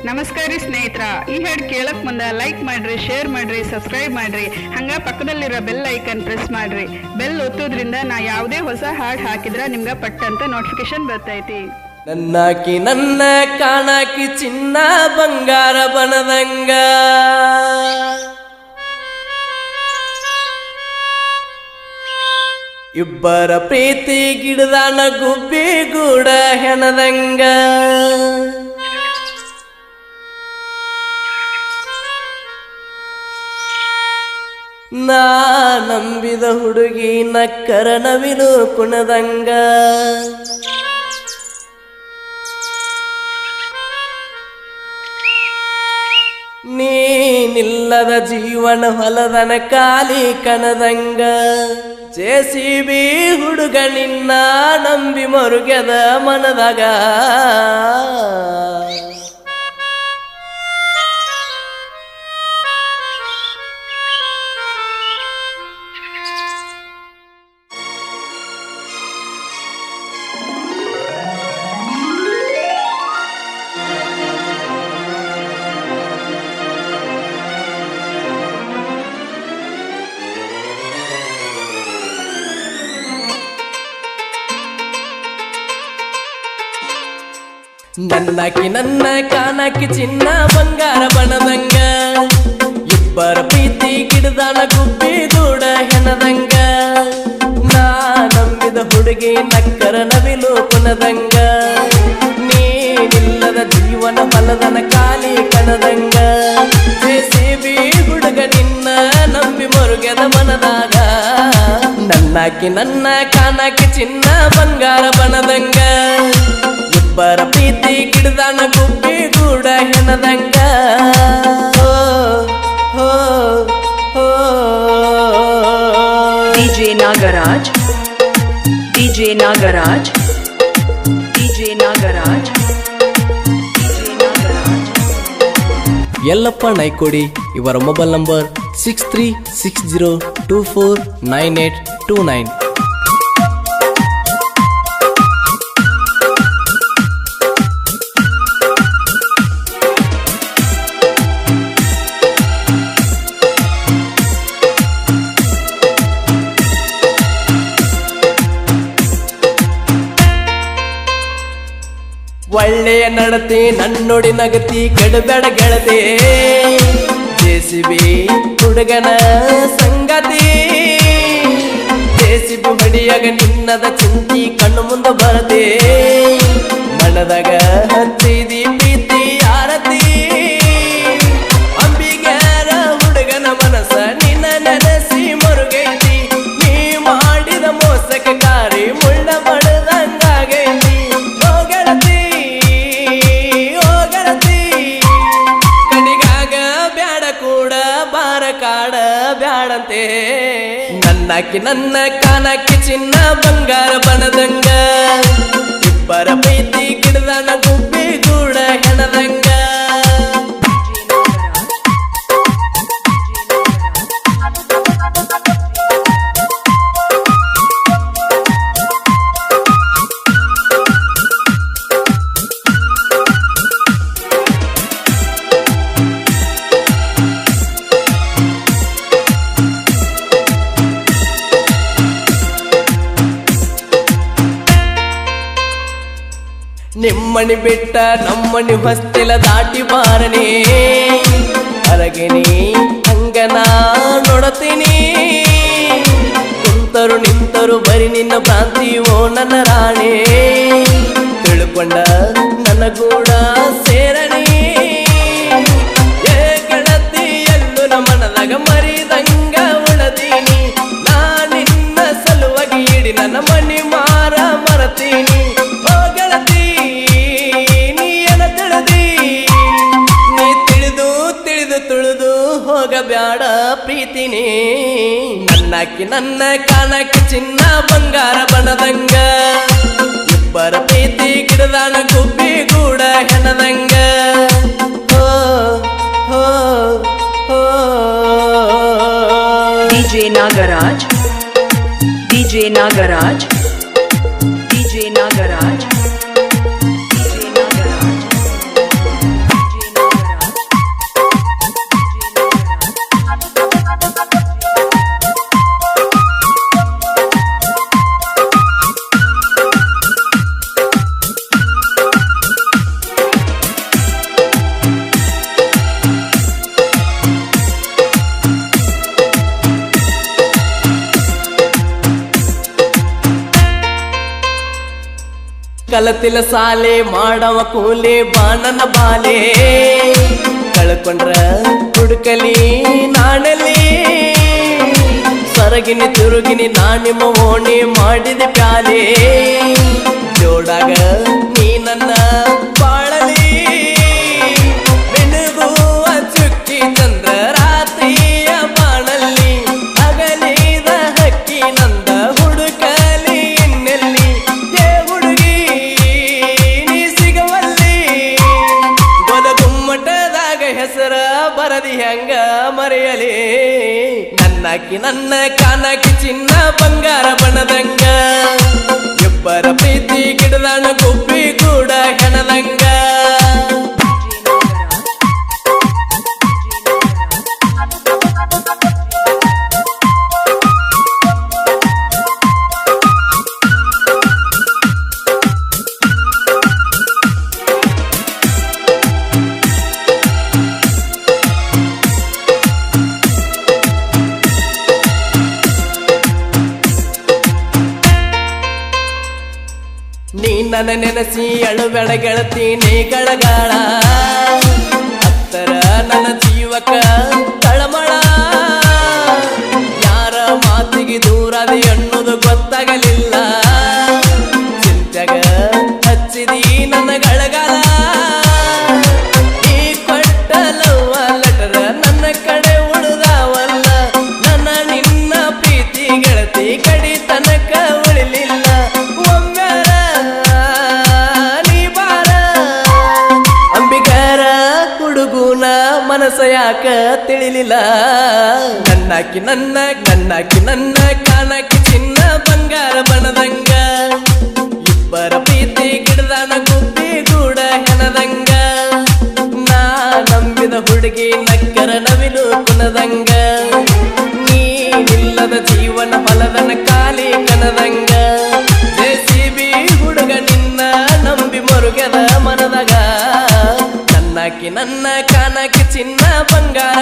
ನಮಸ್ಕಾರ ರೀ ಸ್ನೇಹಿತರ, ಈ ಹಾಡು ಕೇಳಕ್ ಮುಂದೆ ಲೈಕ್ ಮಾಡ್ರಿ, ಶೇರ್ ಮಾಡ್ರಿ, ಸಬ್ಸ್ಕ್ರೈಬ್ ಮಾಡ್ರಿ. ಹಂಗ ಪಕ್ಕದಲ್ಲಿರೋ ಬೆಲ್ ಐಕನ್ ಪ್ರೆಸ್ ಮಾಡ್ರಿ. ಬೆಲ್ ಒತ್ತೋದ್ರಿಂದ ನಾ ಯಾವುದೇ ಹೊಸ ಹಾಡು ಹಾಕಿದ್ರ ನಿಮ್ಗೆ ಪಟ್ಟಂತ ನೋಟಿಫಿಕೇಶನ್ ಬರ್ತೈತಿ. ನನ್ನಾಕಿ ನನ್ನ ಕಾಣಾಕಿ ಚಿನ್ನ ಬಂಗಾರ ಬನದಂಗ, ಇಬ್ಬರ ಪ್ರೀತಿ ಗಿಡದಾನ ಗುಬ್ಬಿ ಗೂಡ ಹೆಣದಂಗ. ನಾ ನಂಬಿದ ಹುಡುಗಿ ನಕ್ಕರ ನವಿಲು ಕುಣದಂಗ, ನೀನಿಲ್ಲದ ಜೀವನ ಹೊಲದನ ಕಾಲಿ ಕಣದಂಗ. ಜೆಸಿಬಿ ಹುಡುಗ ನಿನ್ನ ನಂಬಿ ಮರುಗೆದ ಮನದಾಗ, ನನ್ನಾಕಿ ನನ್ನ ಕಾಣಾಕಿ ಚಿನ್ನ ಬಂಗಾರ ಬನದಂಗ, ಇಬ್ಬರ ಪ್ರೀತಿ ಗಿಡದಾನ ಗುಬ್ಬಿ ಗೂಡ ಹೆಣದಂಗ. ನಾ ನಂಬಿದ ಹುಡುಗಿ ನಕ್ಕರ ನವಿಲು ಕುಣದಂಗ, ನೀನಿಲ್ಲದ ಜೀವನ ಹೊಲದನ ಕಾಲಿ ಕಣದಂಗ. ಜೆಸಿಬಿ ಹುಡುಗ ನಿನ್ನ ನಂಬಿ ಮರುಗೆದ ಮನದಾಗ, ನನ್ನಾಕಿ ನನ್ನ ಕಾಣಾಕಿ ಚಿನ್ನ ಬಂಗಾರ ಬನದಂಗ, ಇಬ್ಬರ ಪ್ರೀತಿ ಗಿಡದಾನ ಗುಬ್ಬಿ ಗೂಡ ಹೆಣದಂಗ. DJ Nagaraj, DJ Nagaraj, DJ Nagaraj, DJ Nagaraj. Yallappa Naikodi ಇವರ ಮೊಬೈಲ್ ನಂಬರ್ 6360249829. ಒಳ್ಳೆಯ ನಡತೆ ನನ್ನೊಡಿ ನಗತಿ ಕೆಡಬೇಡ ಗೆಳತಿ, ಜೆಸಿಬಿ ಹುಡುಗನ ಸಂಗತಿ. ಜೆಸಿಬಿ ಹೊಡಿಯಾಗ ನಿನ್ನದ ಚಿಂತಿ ಕಣ್ಣು ಮುಂದ ಬರದೆ, ಮನದಾಗ ಹಚ್ಚಿದಿ ಪ್ರೀತಿ ಆರತಿ. ಅಂಬಿಗ್ಯಾರ ಹುಡುಗನ ಮನಸ ನಿನ್ನ ನೆನೆಸಿ ಮರುಗೈತಿ, ನೀ ಮಾಡಿದ ಮೋಸಕ್ಕೆ ಕಾರಿ ಮುಳ್ಳ ಬಡದಂಗಾಗೈತಿ. ಕಾಡ ಬ್ಯಾಡಂತೆ ನನ್ನಾಕಿ ನನ್ನ ಕಾಣಾಕಿ ಚಿನ್ನ ಬಂಗಾರ ಬನದಂಗ, ಇಬ್ಬರ ಪ್ರೀತಿ ಗಿಡದಾನ ಗುಬ್ಬಿ ಗೂಡ ಹೆಣದಂಗ. ನಿಮ್ಮನಿ ಬಿಟ್ಟ ನಮ್ಮನಿ ಹೊಸ್ತಿಲ ದಾಟಿ ಬಾರನೆ, ಹೊರಗಿನಿ ಹಂಗನ ನೋಡತೀನಿ. ಕುಂತರು ನಿಂತರು ಬರಿ ನಿನ್ನ ಭ್ರಾಂತಿ ಓ ನನ್ನ ರಾಣಿ, ತಿಳ್ಕೊಂಡ ನನ್ನ ಗೂಡ ಸೇರಣಿ. ಏ ಗೆಳತಿ ಎಲ್ಲೂ ನ ಮನದಾಗ ಮರಿದಂಗ ಉಳದೀನಿ, ನಾ ನಿನ್ನ ಸಲುವಾಗಿ ಇಡಿ ನನ್ನ ಮನಿ ಮಾರ ಮರತೀನಿ. ಓ ಗೆಳತಿ ನೀ ತಿಳಿದು ತಿಳಿದು ತುಳಿದು ಹೋಗಬ್ಯಾಡ ಪ್ರೀತಿನೇ. ನನ್ನಾಕಿ ನನ್ನ ಕಾಣಾಕಿ ಚಿನ್ನ ಬಂಗಾರ ಬನದಂಗ, ಇಬ್ಬರ ಪ್ರೀತಿ ಗಿಡದಾನ ಗುಬ್ಬಿ ಗೂಡ ಹೆಣದಂಗ. DJ Nagaraj, DJ Nagaraj, DJ Nagaraj, DJ Nagaraj, DJ Nagaraj. ಕಲತಿಲ ಸಾಲೆ ಮಾಡವ ಕೂಲಿ ಬಾಣನ ಬಾಲೆ ಕಳ್ಕೊಂಡ್ರ ಹುಡುಕಲಿ ನಾಣಲಿ ಸರಗಿನಿ ತಿರುಗಿನಿ ನಾನಿಮ್ಮ ಓಣಿ ಮಾಡಿದ ಪ್ಯಾಲೆ ಜೋಡಾಗ ನೀ ನನ್ನ ಬಾಳಲಿ ಬೆಣಗುವ ಚುಕ್ಕಿ ಚಂದ್ರ ರಾತ್ರಿಯ ಬಾಣಲ್ಲಿ ಅಗಲಿದ ಹಕ್ಕಿ ನಂದ ಹುಡುಕಲಿ ಇನ್ನೆಲ್ಲಿ ಏ ಹುಡುಗಿ ನೀ ಸಿಗವಲ್ಲಿ ಗೊಲಗುಮ್ಮಟದಾಗ ಹೆಸರ ಬರದಿ ಹೆಂಗ ಮರೆಯಲಿ ನನ್ನಾಕಿ ನನ್ನ ಕಾನಾಕಿ ಚಿನ್ನ ಬಂಗಾರ ಬಣ್ಣದಂಗ ಇಬ್ಬರ ಪ್ರೀತಿ ಗಿಡದಾಣ ಗುಬ್ಬಿ ಕೂಡ ಹೆಣದಂಗ ನೀ ನನ್ನ ನೆನೆಸಿ ಅಳುಬೆಳ ಗೆಳತಿ ನೀ ಗಳಗಾಳ ಹತ್ತರ ನನ್ನ ಜೀವಕ ತಳಮಳ ಯಾರ ಮಾತಿಗೆ ದೂರದಿ ಅನ್ನೋದು ಗೊತ್ತಾಗಲಿಲ್ಲ ಚಿಂತೆಗ ಹಚ್ಚಿದಿ ನನ್ನ ಗಳಗಾಲ ಈ ಕೊಟ್ಟಲವ್ವ ಲೆಟರ ನನ್ನ ಕಡೆ ಉಳಿದಾವಲ್ಲ ನನ್ನ ನಿನ್ನ ಪ್ರೀತಿ ಗೆಳತಿ ಕಡಿ ತನಕ ಉಳಿಲಿಲ್ಲ ಮನಸ ಯಾಕ ತಿಳಿಲಿಲ್ಲ ನನ್ನಾಕಿ ನನ್ನ ಕಾನಾಕಿ ಚಿನ್ನ ಬಂಗಾರ ಬಣ್ಣದಂಗ ಇಬ್ಬರ ಪ್ರೀತಿ ಗಿಡದಾನ ಗುಬ್ಬಿ ಗೂಡ ಹೆಣದಂಗ ನಾ ನಂಬಿದ ಹುಡುಗಿ ನಕ್ಕರ ನವಿಲು ಕುನದಂಗ ನೀನಿಲ್ಲದ ಜೀವನ ಫಲದನ ಕಾಲಿ ಕನದಂಗ ಜೆಸಿಬಿ ಹುಡುಗ ನಿನ್ನ ನಂಬಿ ಮರುಗದ ಮನದಾಗ ನನ್ನಾಕಿ ನನ್ನ ಕಾನಾಕಿ ಚಿನ್ನ ಬಂಗಾರ